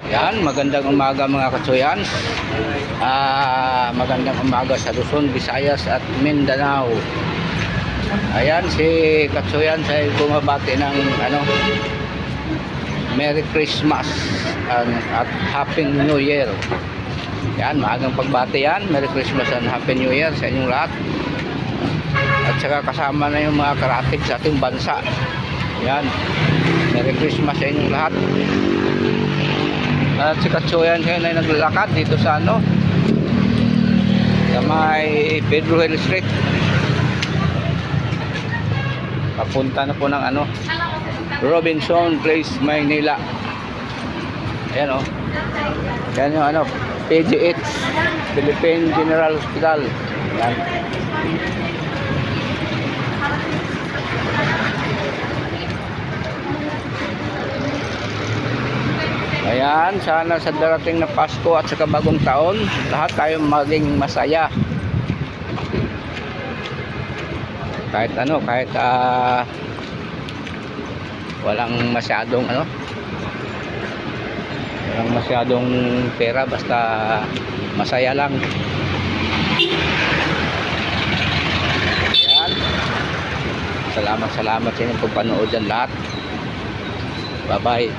Yan, magandang umaga mga katsuyan. Magandang umaga sa Luzon, Visayas at Mindanao. Ayan, si Katsuyan sa bumabati ng Merry Christmas at Happy New Year. Yan, maagang pagbati yan. Merry Christmas and Happy New Year sa inyong lahat. At saka kasama na yung mga karatig sa ating bansa. Yan, Merry Christmas sa inyong lahat. At si Katsuyan ngayon ay naglalakad dito sa sa may Pedro Hill Street. Papunta na po ng Robinson Place, Maynila. Ayan yan yung PGH, Philippine General Hospital. Yan. Ayan, sana sa darating na Pasko at saka bagong taon, lahat tayo maging masaya. Kahit walang masyadong pera, basta masaya lang. Ayan. Salamat sa inyong pagpanood dyan lahat. Bye bye.